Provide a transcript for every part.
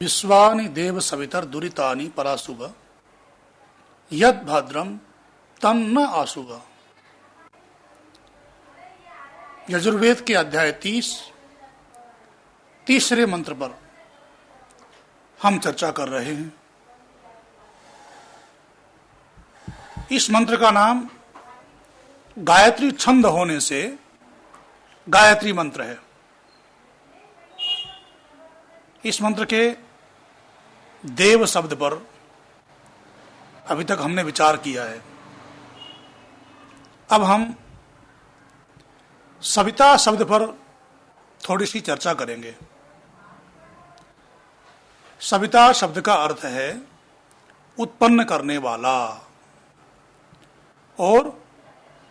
विश्वानि देव सवितर दुरितानि परासुव यद भद्रम तन्न आसुव। यजुर्वेद के अध्याय 30 तीसरे मंत्र पर हम चर्चा कर रहे हैं। इस मंत्र का नाम गायत्री छंद होने से गायत्री मंत्र है। इस मंत्र के देव शब्द पर अभी तक हमने विचार किया है। अब हम सविता शब्द पर थोड़ी सी चर्चा करेंगे। सविता शब्द का अर्थ है उत्पन्न करने वाला और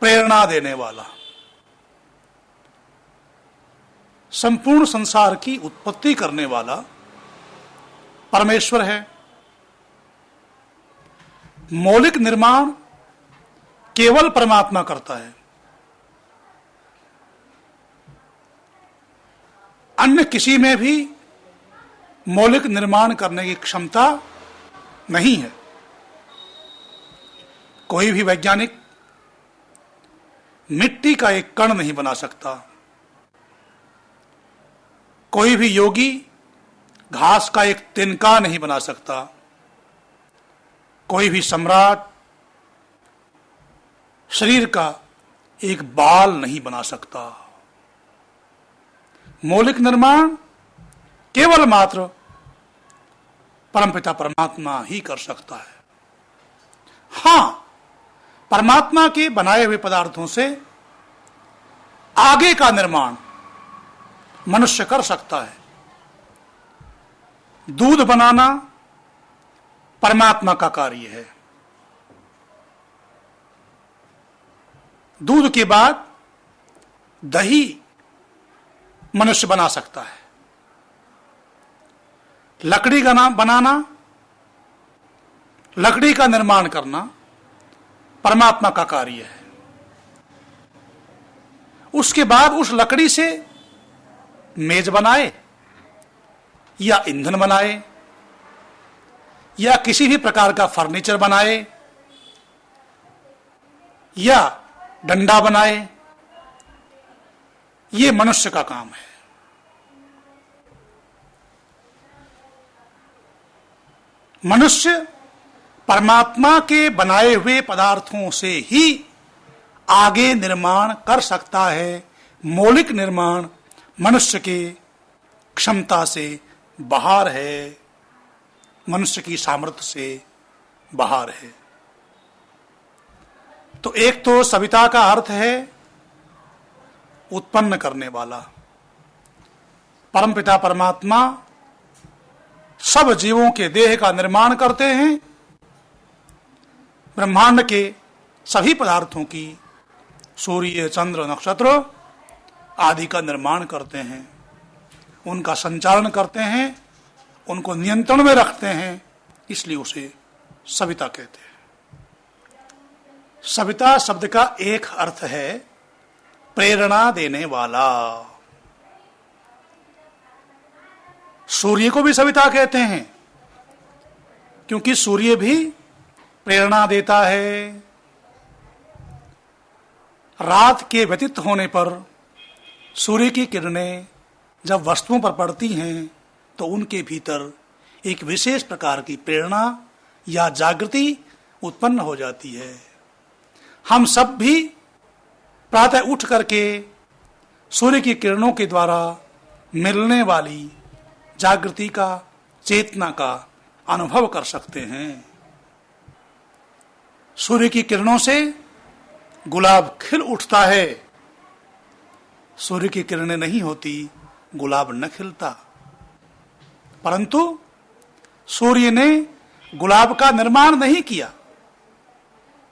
प्रेरणा देने वाला। संपूर्ण संसार की उत्पत्ति करने वाला परमेश्वर है। मौलिक निर्माण केवल परमात्मा करता है। अन्य किसी में भी मौलिक निर्माण करने की क्षमता नहीं है। कोई भी वैज्ञानिक मिट्टी का एक कण नहीं बना सकता। कोई भी योगी घास का एक तिनका नहीं बना सकता। कोई भी सम्राट शरीर का एक बाल नहीं बना सकता। मौलिक निर्माण केवल मात्र परमपिता परमात्मा ही कर सकता है। हां, परमात्मा के बनाए हुए पदार्थों से आगे का निर्माण मनुष्य कर सकता है। दूध बनाना परमात्मा का कार्य है। दूध के बाद दही मनुष्य बना सकता है। लकड़ी का नाम बनाना, लकड़ी का निर्माण करना परमात्मा का कार्य है। उसके बाद उस लकड़ी से मेज बनाए या ईंधन बनाए या किसी भी प्रकार का फर्नीचर बनाए या डंडा बनाए, ये मनुष्य का काम है। मनुष्य परमात्मा के बनाए हुए पदार्थों से ही आगे निर्माण कर सकता है। मौलिक निर्माण मनुष्य के क्षमता से बाहर है, मनुष्य की सामर्थ्य से बाहर है। तो एक तो सविता का अर्थ है उत्पन्न करने वाला। परमपिता परमात्मा सब जीवों के देह का निर्माण करते हैं। ब्रह्मांड के सभी पदार्थों की, सूर्य, चंद्र, नक्षत्र आदि का निर्माण करते हैं, उनका संचालन करते हैं, उनको नियंत्रण में रखते हैं। इसलिए उसे सविता कहते हैं। सविता शब्द का एक अर्थ है प्रेरणा देने वाला। सूर्य को भी सविता कहते हैं क्योंकि सूर्य भी प्रेरणा देता है। रात के व्यतीत होने पर सूर्य की किरणें जब वस्तुओं पर पड़ती हैं तो उनके भीतर एक विशेष प्रकार की प्रेरणा या जागृति उत्पन्न हो जाती है। हम सब भी प्रातः उठ करके सूर्य की किरणों के द्वारा मिलने वाली जागृति का, चेतना का अनुभव कर सकते हैं। सूर्य की किरणों से गुलाब खिल उठता है। सूर्य की किरणें नहीं होती, गुलाब न खिलता। परंतु सूर्य ने गुलाब का निर्माण नहीं किया।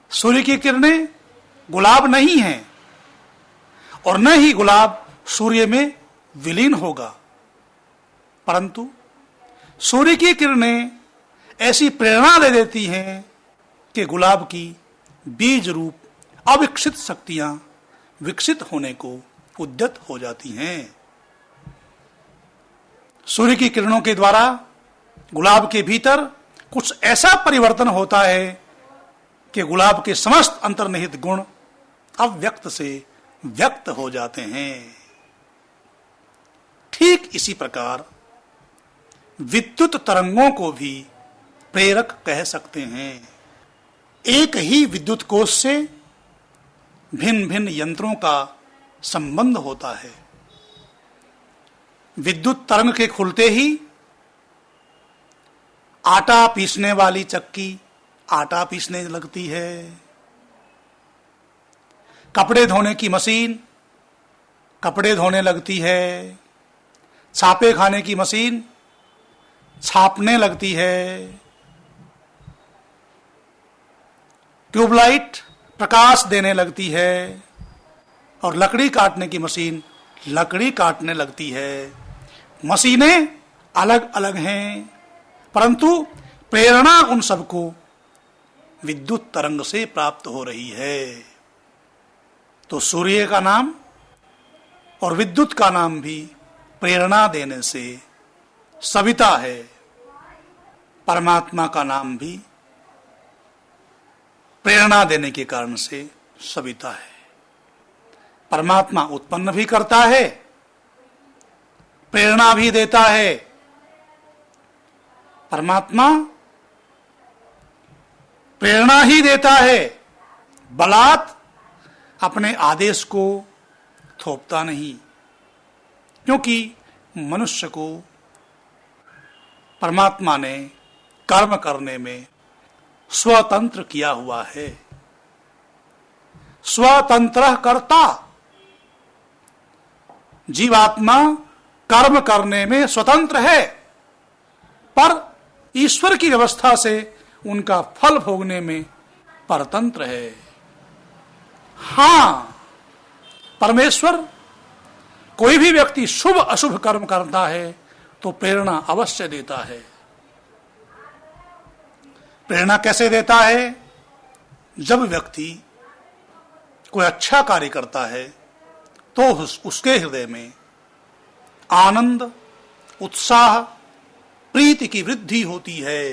सूर्य की किरणें गुलाब नहीं हैं और न ही गुलाब सूर्य में विलीन होगा। परंतु सूर्य की किरणें ऐसी प्रेरणा दे देती हैं कि गुलाब की बीज रूप अविकसित शक्तियां विकसित होने को उद्यत हो जाती हैं। सूर्य की किरणों के द्वारा गुलाब के भीतर कुछ ऐसा परिवर्तन होता है कि गुलाब के समस्त अंतर्निहित गुण अव्यक्त से व्यक्त हो जाते हैं। ठीक इसी प्रकार विद्युत तरंगों को भी प्रेरक कह सकते हैं। एक ही विद्युत कोश से भिन्न भिन्न यंत्रों का संबंध होता है। विद्युत तरंग के खुलते ही आटा पीसने वाली चक्की आटा पीसने लगती है, कपड़े धोने की मशीन कपड़े धोने लगती है, छापे खाने की मशीन छापने लगती है, ट्यूबलाइट प्रकाश देने लगती है और लकड़ी काटने की मशीन लकड़ी काटने लगती है। मशीनें अलग अलग हैं, परंतु प्रेरणा उन सबको विद्युत तरंग से प्राप्त हो रही है। तो सूर्य का नाम और विद्युत का नाम भी प्रेरणा देने से सविता है। परमात्मा का नाम भी प्रेरणा देने के कारण से सविता है। परमात्मा उत्पन्न भी करता है, प्रेरणा भी देता है। परमात्मा प्रेरणा ही देता है, बलात् अपने आदेश को थोपता नहीं, क्योंकि मनुष्य को परमात्मा ने कर्म करने में स्वतंत्र किया हुआ है। स्वतंत्र कर्ता, जीवात्मा कर्म करने में स्वतंत्र है, पर ईश्वर की व्यवस्था से उनका फल भोगने में परतंत्र है। हां, परमेश्वर कोई भी व्यक्ति शुभ अशुभ कर्म करता है तो प्रेरणा अवश्य देता है। प्रेरणा कैसे देता है? जब व्यक्ति कोई अच्छा कार्य करता है तो उसके हृदय में आनंद, उत्साह, प्रीति की वृद्धि होती है।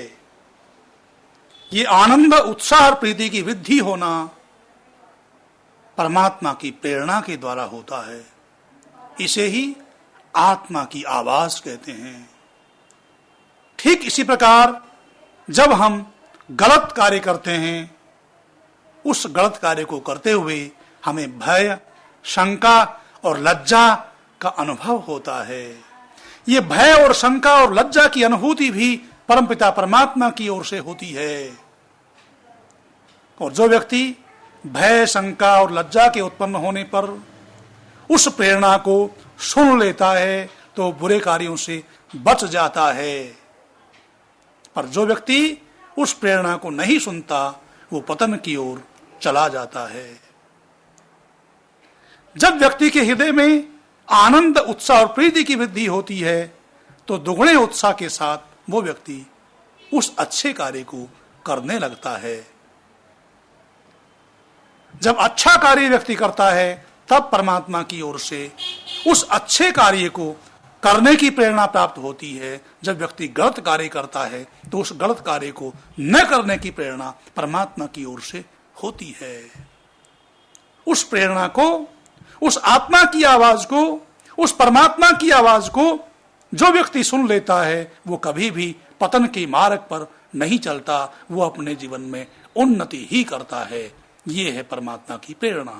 ये आनंद, उत्साह और प्रीति की वृद्धि होना परमात्मा की प्रेरणा के द्वारा होता है। इसे ही आत्मा की आवाज कहते हैं। ठीक इसी प्रकार जब हम गलत कार्य करते हैं, उस गलत कार्य को करते हुए हमें भय, शंका और लज्जा का अनुभव होता है। ये भय और शंका और लज्जा की अनुभूति भी परमपिता परमात्मा की ओर से होती है। और जो व्यक्ति भय, शंका और लज्जा के उत्पन्न होने पर उस प्रेरणा को सुन लेता है तो बुरे कार्यों से बच जाता है। पर जो व्यक्ति उस प्रेरणा को नहीं सुनता वो पतन की ओर चला जाता है। जब व्यक्ति के हृदय में आनंद, उत्साह और प्रीति की वृद्धि होती है तो दुगने उत्साह के साथ वो व्यक्ति उस अच्छे कार्य को करने लगता है। जब अच्छा कार्य व्यक्ति करता है तब परमात्मा की ओर से उस अच्छे कार्य को करने की प्रेरणा प्राप्त होती है। जब व्यक्ति गलत कार्य करता है तो उस गलत कार्य को न करने की प्रेरणा परमात्मा की ओर से होती है। उस प्रेरणा को, उस आत्मा की आवाज को, उस परमात्मा की आवाज को जो व्यक्ति सुन लेता है वो कभी भी पतन के मार्ग पर नहीं चलता, वो अपने जीवन में उन्नति ही करता है। ये है परमात्मा की प्रेरणा।